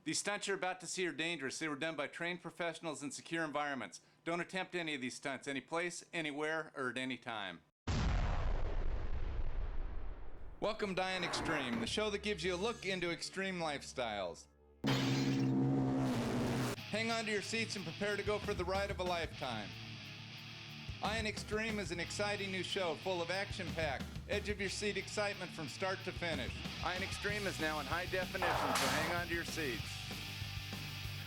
These stunts you're about to see are dangerous. They were done by trained professionals in secure environments. Don't attempt any of these stunts, any place, anywhere, or at any time. Welcome to Iron Extreme, the show that gives you a look into extreme lifestyles. Hang on to your seats and prepare to go for the ride of a lifetime. Iron Extreme is an exciting new show full of action-packed, edge-of-your-seat excitement from start to finish. Iron Extreme is now in high definition, so hang on to your seats.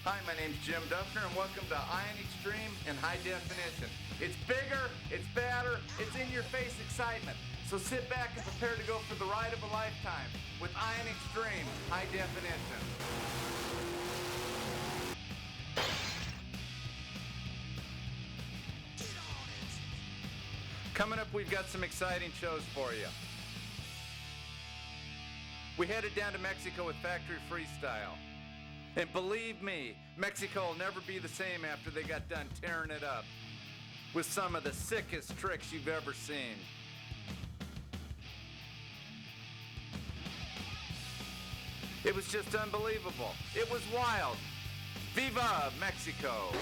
Hi, my name's Jim Duffner, and welcome to Iron Extreme in high definition. It's bigger, it's badder, it's in-your-face excitement. So sit back and prepare to go for the ride of a lifetime with Iron Extreme high definition. Coming up, we've got some exciting shows for you. We headed down to Mexico with Factory Freestyle. And believe me, Mexico will never be the same after they got done tearing it up with some of the sickest tricks you've ever seen. It was just unbelievable. It was wild. Viva Mexico!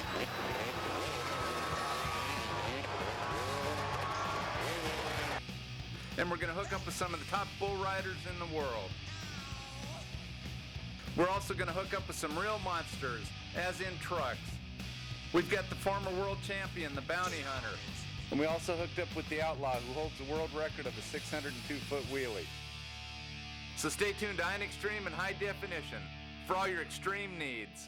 And we're going to hook up with some of the top bull riders in the world. We're also going to hook up with some real monsters, as in trucks. We've got the former world champion, the bounty hunter. And we also hooked up with the outlaw who holds the world record of a 602-foot wheelie. So stay tuned to Iron Extreme in high definition for all your extreme needs.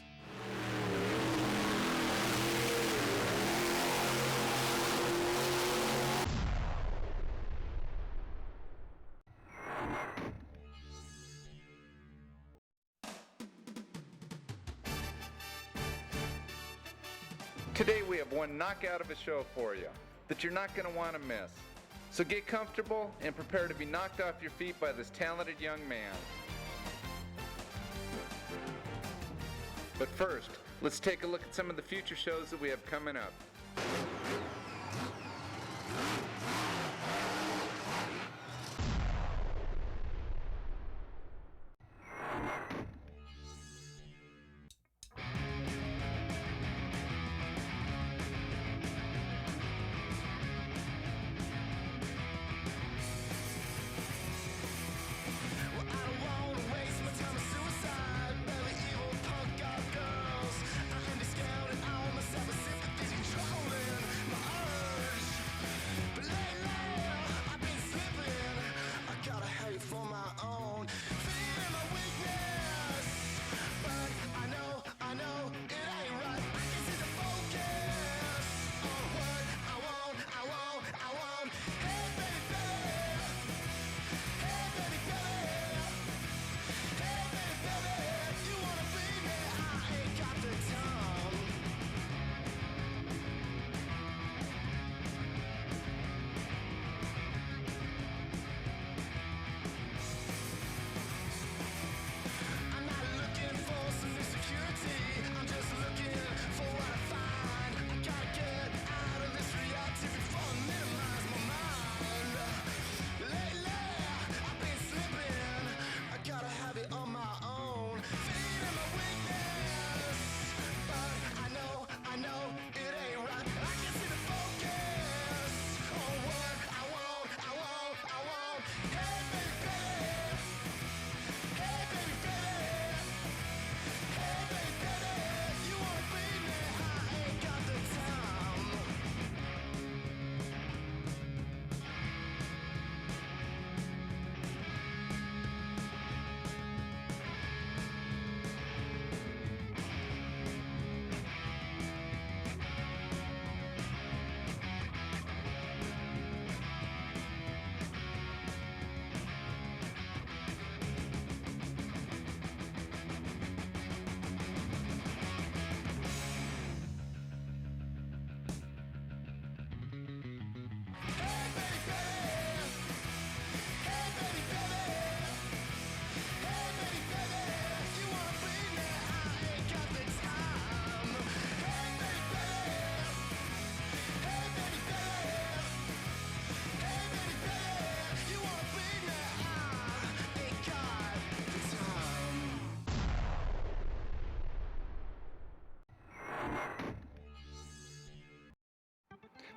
Today we have one knockout of a show for you that you're not going to want to miss. So get comfortable and prepare to be knocked off your feet by this talented young man. But first, let's take a look at some of the future shows that we have coming up.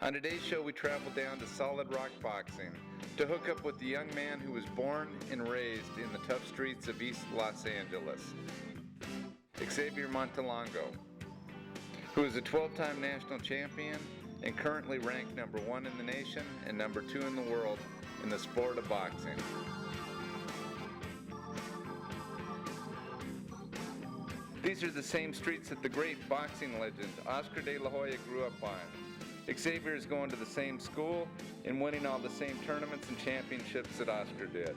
On today's show, we travel down to Solid Rock Boxing to hook up with the young man who was born and raised in the tough streets of East Los Angeles, Xavier Montalongo, who is a 12-time national champion and currently ranked number 1 in the nation and number 2 in the world in the sport of boxing. These are the same streets that the great boxing legend Oscar de la Hoya grew up on. Xavier is going to the same school and winning all the same tournaments and championships that Oscar did.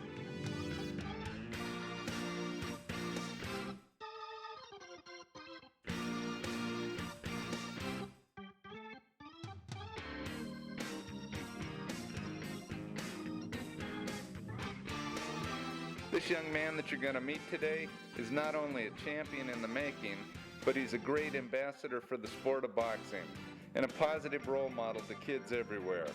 This young man that you're going to meet today is not only a champion in the making, but he's a great ambassador for the sport of boxing and a positive role model to kids everywhere.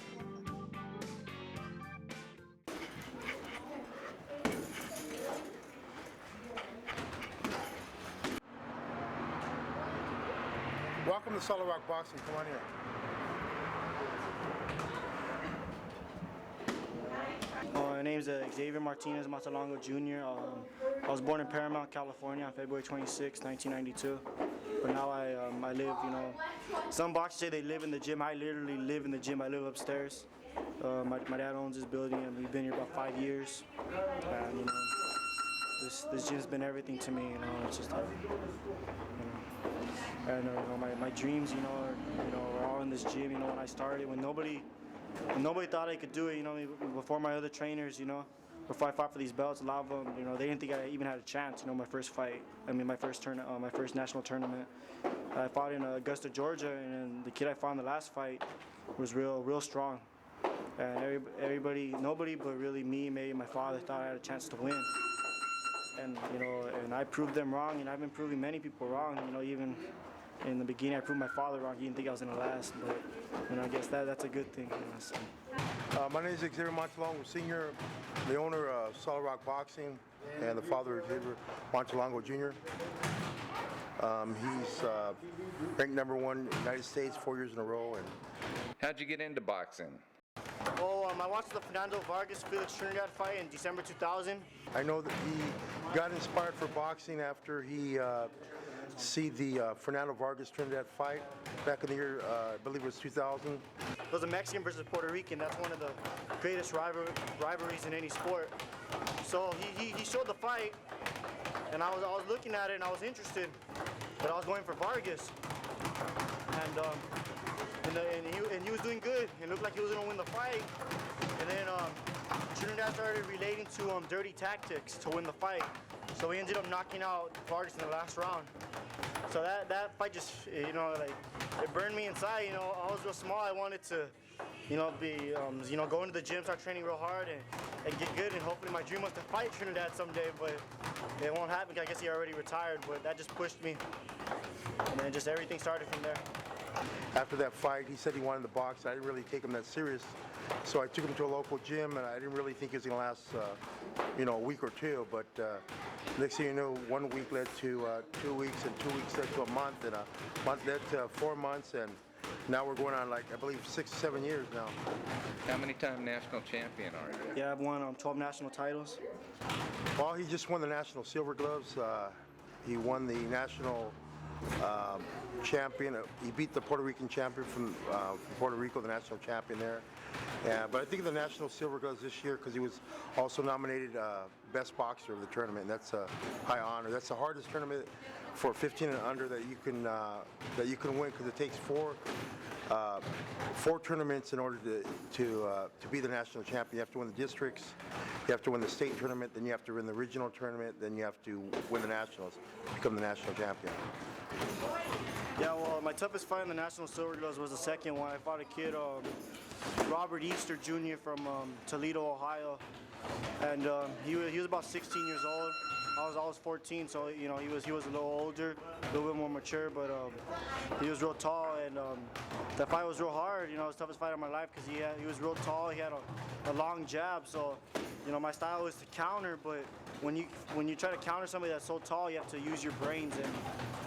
Welcome to Solid Rock Boxing. Come on here. My name's Xavier Martinez Montalongo Jr. I was born in Paramount, California on February 26, 1992. But now I live, some boxers say they live in the gym. I literally live in the gym. I live upstairs. My dad owns this building and we've been here about 5 years. And, this gym's been everything to me, it's just, and my dreams, are all in this gym, when I started, when nobody thought I could do it, before my other trainers, before I fought for these belts, a lot of them, they didn't think I even had a chance, my first fight, my first national tournament. I fought in Augusta, Georgia, and the kid I fought in the last fight was real strong. And nobody but really me, maybe my father, thought I had a chance to win. And, and I proved them wrong, and I've been proving many people wrong, even in the beginning I proved my father wrong. He didn't think I was going to last, but, I guess that's a good thing, so. My name is Xavier Montalongo Sr., the owner of Solid Rock Boxing, and the father of Xavier Montalongo Jr. He's ranked number 1 in the United States 4 years in a row. And how'd you get into boxing? I watched the Fernando Vargas-Felix Trinidad fight in December 2000. I know that he got inspired for boxing after he see the Fernando Vargas Trinidad fight back in the year, I believe it was 2000. It was a Mexican versus Puerto Rican. That's one of the greatest rivalries in any sport. So he showed the fight, and I was looking at it and I was interested, but I was going for Vargas. And he was doing good. It looked like he was going to win the fight. And then Trinidad started relating to dirty tactics to win the fight. So he ended up knocking out Vargas in the last round. So that fight just, it burned me inside. I was real small. I wanted to, go into the gym, start training real hard, and get good. And hopefully my dream was to fight Trinidad someday, but it won't happen. I guess he already retired, but that just pushed me. And then just everything started from there. After that fight, he said he wanted to box. I didn't really take him that serious, so I took him to a local gym, and I didn't really think it was going to last, a week or two. But next thing you know, 1 week led to 2 weeks, and 2 weeks led to a month, and a month led to 4 months, and now we're going on, I believe, 6 or 7 years now. How many time national champion are you? Yeah, I've won 12 national titles. Well, he just won the national silver gloves. He won the national champion. He beat the Puerto Rican champion from Puerto Rico, the national champion there. Yeah, but I think the national silver gloves this year because he was also nominated best boxer of the tournament. And that's a high honor. That's the hardest tournament for 15 and under that you can win because it takes four tournaments in order to be the national champion. You have to win the districts, you have to win the state tournament, then you have to win the regional tournament, then you have to win the nationals, become the national champion. Yeah, well, my toughest fight in the national silver gloves was the second one. I fought a kid, Robert Easter Jr. from Toledo, Ohio, and he was about 16 years old. I was 14, so he was a little older, a little bit more mature, but he was real tall, and that fight was real hard. It was the toughest fight of my life because he was real tall. He had a long jab, so my style was to counter. But when you try to counter somebody that's so tall, you have to use your brains, and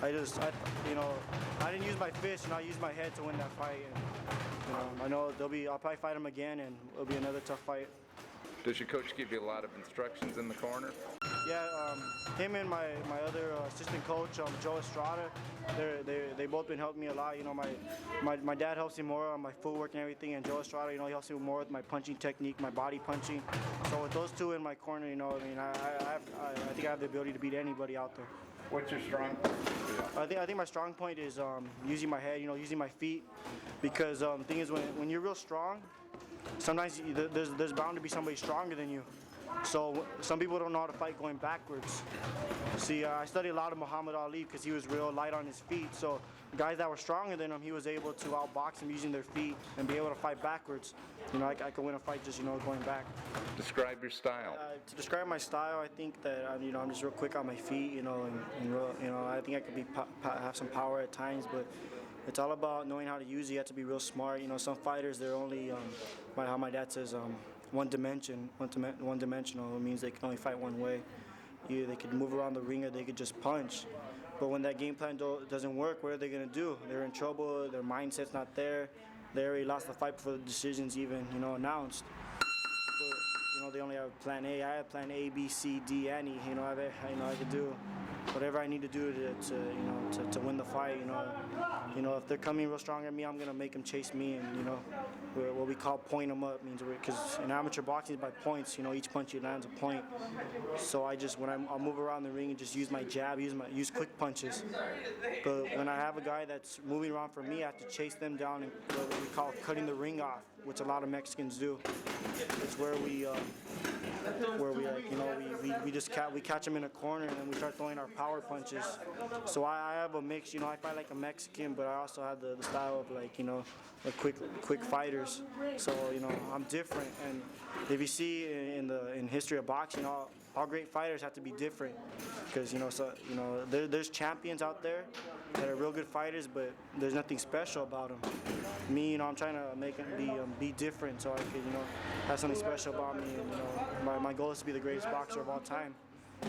I didn't use my fists, I used my head to win that fight. And I know I'll probably fight him again, and it'll be another tough fight. Does your coach give you a lot of instructions in the corner? Yeah, him and my other assistant coach, Joe Estrada, they both been helping me a lot. My dad helps me more on my footwork and everything, and Joe Estrada, he helps me more with my punching technique, my body punching. So with those two in my corner, I think I have the ability to beat anybody out there. What's your strong point? I think my strong point is using my head, using my feet, because the thing is when you're real strong, sometimes there's bound to be somebody stronger than you. So some people don't know how to fight going backwards. See, I studied a lot of Muhammad Ali because he was real light on his feet. So guys that were stronger than him, he was able to outbox them using their feet and be able to fight backwards. I could win a fight just going back. Describe your style. To describe my style, I think that I'm just real quick on my feet, and real, I think I could have some power at times, but it's all about knowing how to use it. You have to be real smart. Some fighters, they're only, how my dad says, one-dimensional. It means they can only fight one way. Either they could move around the ring or they could just punch. But when that game plan doesn't work, what are they going to do? They're in trouble. Their mindset's not there. They already lost the fight before the decision's even, announced. But, they only have plan A. I have plan A, B, C, D, and E. I could do whatever I need to do to win the fight. If they're coming real strong at me, I'm gonna make them chase me, and what we call point them up means because in amateur boxing it's by points. Each punch you land's a point. So I'll move around the ring and just use my jab, use quick punches. But when I have a guy that's moving around for me, I have to chase them down and what we call cutting the ring off, which a lot of Mexicans do. It's where we we catch them in a corner and then we start throwing our power punches. So I have a mix. I fight like a Mexican, but I also have the style of like quick fighters. So I'm different. And if you see in history of boxing, all great fighters have to be different because there's champions out there that are real good fighters, but there's nothing special about them. Me, I'm trying to make them be different so I could have something special about me. And my goal is to be the greatest boxer of all time.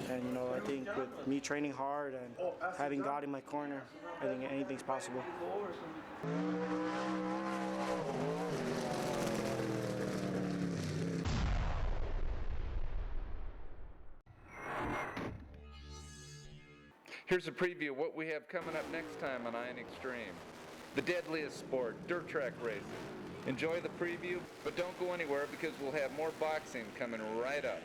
And I think with me training hard and having God in my corner, I think anything's possible. Here's a preview of what we have coming up next time on Iron Extreme. The deadliest sport, dirt track racing. Enjoy the preview, but don't go anywhere because we'll have more boxing coming right up.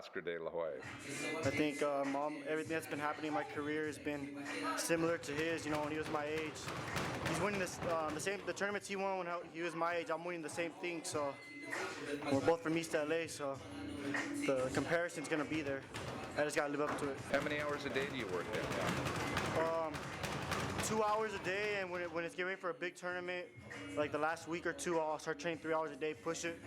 Oscar De La Hoya? I think everything that's been happening in my career has been similar to his. You know, when he was my age, he's winning the tournaments he won when he was my age. I'm winning the same thing. So we're both from East LA. So the comparison's gonna be there. I just gotta live up to it. How many hours a day do you work at? 2 hours a day, and when it's getting ready for a big tournament, like the last week or two, I'll start training 3 hours a day, push it.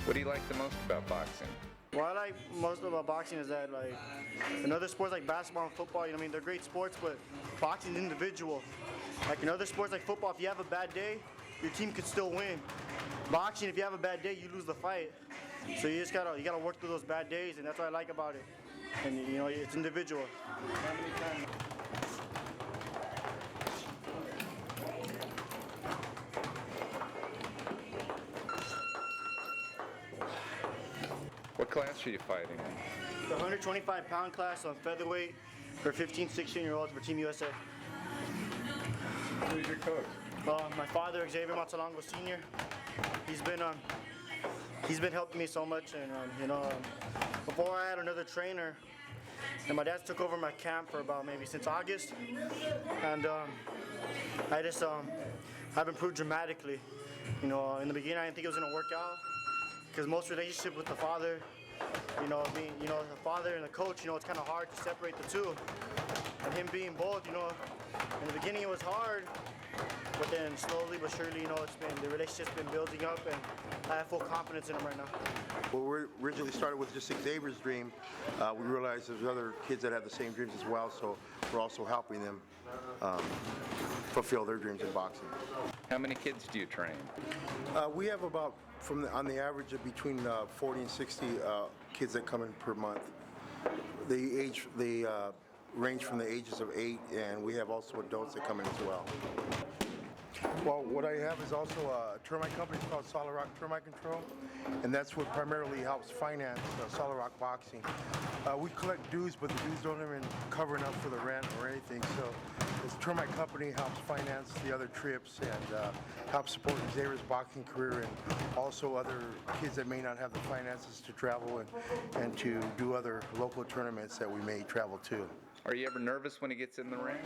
What do you like the most about boxing? What I like most about boxing is that, like, in other sports like basketball and football, you know, I mean, they're great sports, but boxing is individual. Like in other sports like football, if you have a bad day, your team could still win. Boxing, if you have a bad day, you lose the fight. So you gotta work through those bad days, and that's what I like about it. And you know, it's individual. What class are you fighting in? The 125-pound class on featherweight for 15, 16-year-olds for Team USA. Who's your coach? My father, Xavier Matsalongo Sr. He's been helping me so much, and you know, before I had another trainer, and my dad took over my camp for about maybe since August, and I've improved dramatically. You know, in the beginning, I didn't think it was gonna work out, because most relationship with the father, you know, being, you know, the father and the coach, you know, it's kind of hard to separate the two. And him being both, you know, in the beginning it was hard, but then slowly but surely, you know, the relationship's been building up, and I have full confidence in him right now. Well, we originally started with just Xavier's dream. We realized there's other kids that have the same dreams as well, so we're also helping them fulfill their dreams in boxing. How many kids do you train? We have about, on the average of between 40 and 60 kids that come in per month. They range from the ages of 8, and we have also adults that come in as well. Well, what I have is also a termite company called Solid Rock Termite Control, and that's what primarily helps finance Solid Rock Boxing. We collect dues, but the dues don't even cover enough for the rent or anything, so this termite company helps finance the other trips and helps support Xavier's boxing career and also other kids that may not have the finances to travel and to do other local tournaments that we may travel to. Are you ever nervous when he gets in the ring?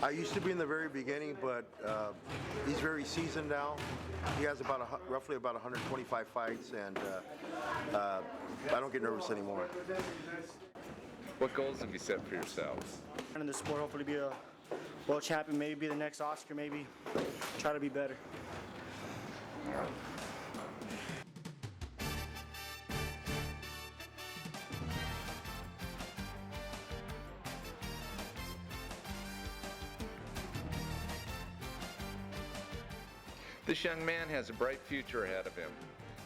I used to be in the very beginning, but he's very seasoned now. He has roughly about 125 fights, and I don't get nervous anymore. What goals have you set for yourselves? In the sport, hopefully be a world champion, maybe be the next Oscar, maybe try to be better. This young man has a bright future ahead of him,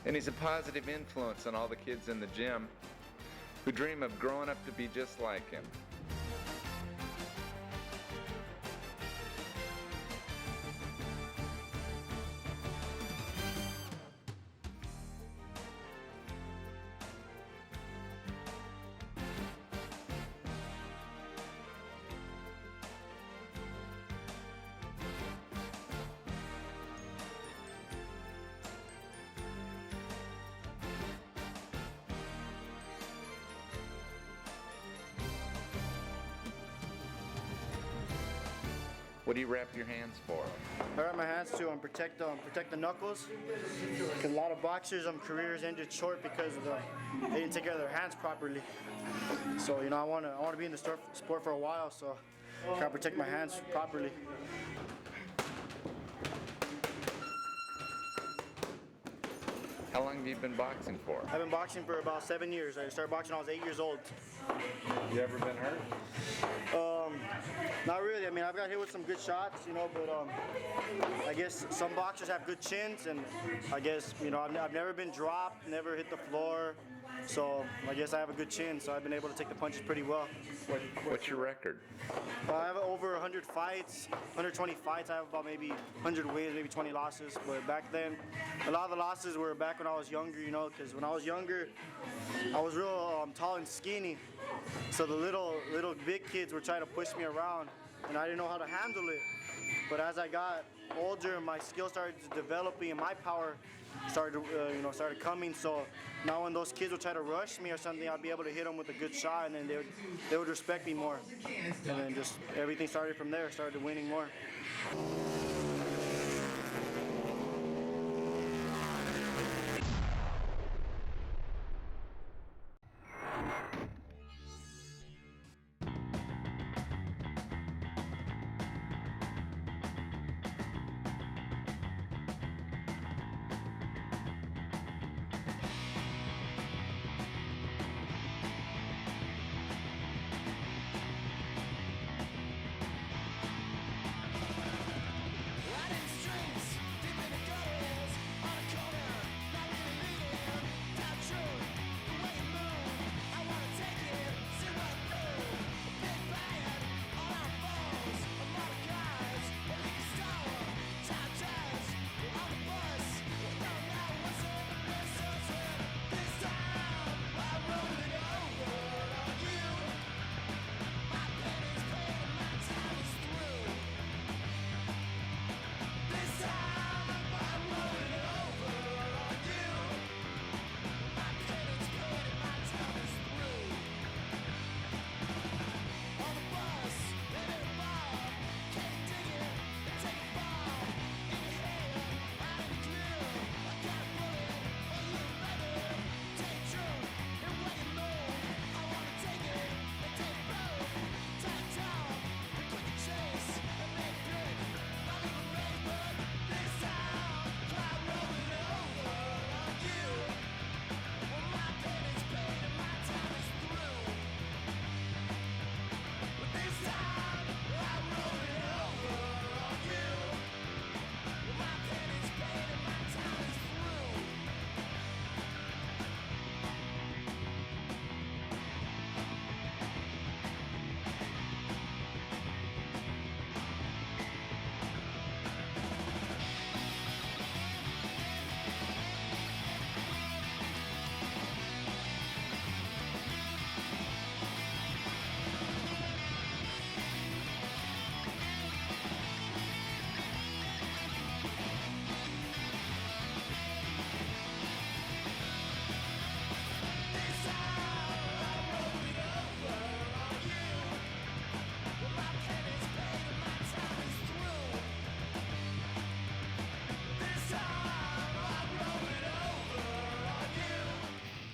and he's a positive influence on all the kids in the gym who dream of growing up to be just like him. What do you wrap your hands for? I wrap my hands to protect the knuckles. Because a lot of boxers' careers ended short because they didn't take care of their hands properly. So I want to be in the sport for a while, so I try to protect my hands properly. How long have you been boxing for? I've been boxing for about 7 years. I started boxing when I was 8 years old. You ever been hurt? Not really. I mean, I've got hit with some good shots, but I guess some boxers have good chins, and I guess, I've never been dropped, never hit the floor, so I guess I have a good chin, so I've been able to take the punches pretty well. What's your record? I have over 100 fights, 120 fights. I have about maybe 100 wins, maybe 20 losses, but back then, a lot of the losses were back when I was younger, because when I was younger, I was real tall and skinny, so the little big kids were trying to push me around, and I didn't know how to handle it. But as I got older, my skills started developing, and my power started coming. So now when those kids would try to rush me or something, I'd be able to hit them with a good shot, and then they would respect me more. And then just everything started from there. Started winning more.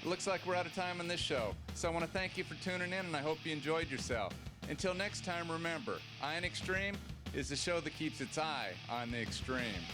looks like we're out of time on this show, so I want to thank you for tuning in, and I hope you enjoyed yourself. Until next time, remember, Iron Extreme is the show that keeps its eye on the extreme.